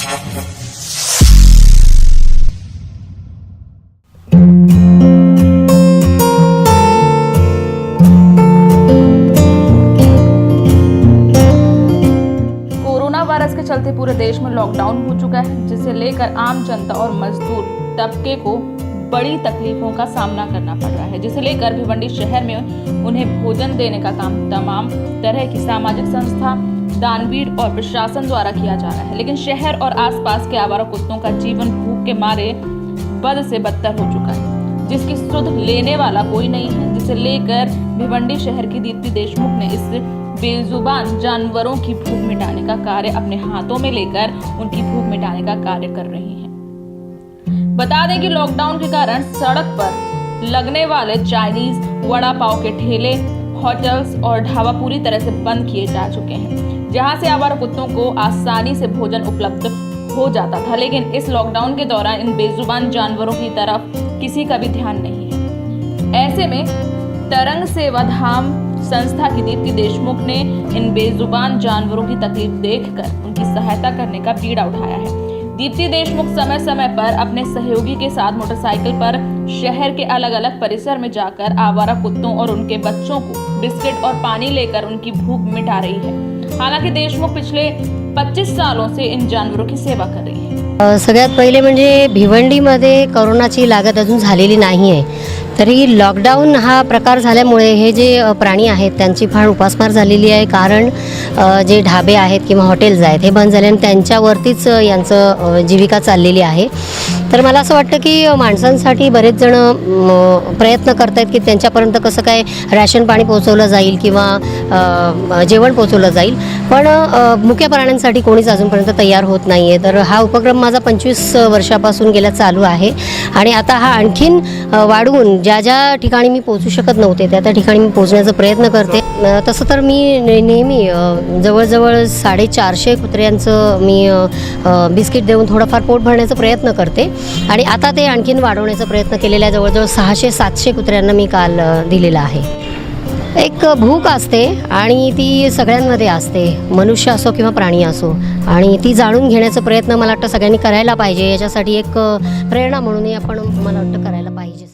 Corona virus के चलते पूरे देश में लॉकडाउन हो चुका है, जिसे लेकर आम जनता और मजदूर तबके को बड़ी तकलीफों का सामना करना पड़ रहा है, जिसे लेकर भिवंडी शहर में उन्हें भोजन देने का काम तमाम तरह की सामाजिक संस्था, दानवीर और प्रशासन द्वारा किया जा रहा है। लेकिन शहर और आसपास के आवारा कुत्तों का जीवन भूख के मारे बद से बदतर हो चुका है, जिसकी सुध लेने वाला कोई नहीं है, जिसे लेकर भिवंडी शहर की दीप्ति देशमुख ने इस बेजुबान जानवरों की भूख मिटाने का कार्य अपने हाथों में लेकर उनकी भूख मिटाने का कार्य कर रही हैं। बता दें कि लॉकडाउन के कारण सड़क पर लगने वाले चाइनीज, वड़ा पाव के ठेले, होटल्स और ढाबा पूरी तरह से बंद किए जा चुके हैं, जहां से आवारा कुत्तों को आसानी से भोजन उपलब्ध हो जाता था। लेकिन इस लॉकडाउन के दौरान इन बेजुबान जानवरों की तरफ किसी का भी ध्यान नहीं है। ऐसे में तरंग सेवा धाम संस्था की दीप्ति देशमुख ने इन बेजुबान जानवरों की तकलीफ देखकर उनकी सहायता करने का बीड़ा उठाया है। दीप्ति देशमुख समय समय पर अपने सहयोगी के साथ मोटरसाइकिल पर शहर के अलग अलग परिसर में जाकर आवारा कुत्तों और उनके बच्चों को बिस्किट और पानी लेकर उनकी भूख मिटा रही है। हालांकि देशमुख पिछले 25 सालों से इन जानवरों की सेवा कर रही है। सगळ्यात पहिले म्हणजे भिवंडीमध्ये कोरोनाची लागत अजून झालेली नाही आहे, तरी लॉकडाऊन हा प्रकार झाल्यामुळे हे जे प्राणी आहेत त्यांची फार उपासमार झालेली आहे। कारण जे ढाबे आहेत किंवा हॉटेल्स आहेत हे बंद झाल्याने त्यांच्यावरतीच यांचं जीविका चाललेली आहे। तर मला असं वाटतं की माणसांसाठी बरेच जण प्रयत्न करत आहेत की त्यांच्यापर्यंत कसं काय रॅशन पाणी पोहोचवलं जाईल किंवा जेवण पोहोचवलं जाईल, पण मुक्या प्राण्यांसाठी कोणीच अजूनपर्यंत तयार होत नाही आहे। तर हा उपक्रम माझा 25 वर्षापासून गेला चालू आहे आणि आता हा आणखीन वाढवून ज्या ज्या ठिकाणी मी पोहोचू शकत नव्हते त्या ठिकाणी मी पोहोचण्याचा प्रयत्न करते। तसं तर मी नेहमी जवळजवळ 450 कुत्र्यांचं मी बिस्किट देऊन थोडंफार पोट भरण्याचा प्रयत्न करते आणि आता ते आणखीन वाढवण्याचा प्रयत्न केलेला आहे। जवळजवळ 600-700 कुत्र्यांना मी काल दिलेला आहे। एक भूक असते आणि ती सगळ्यांमध्ये असते, मनुष्य असो किंवा प्राणी असो, आणि ती जाणून घेण्याचा प्रयत्न मला वाटतं सगळ्यांनी करायला पाहिजे। याच्यासाठी एक प्रेरणा म्हणूनही आपण मला वाटतं करायला पाहिजे।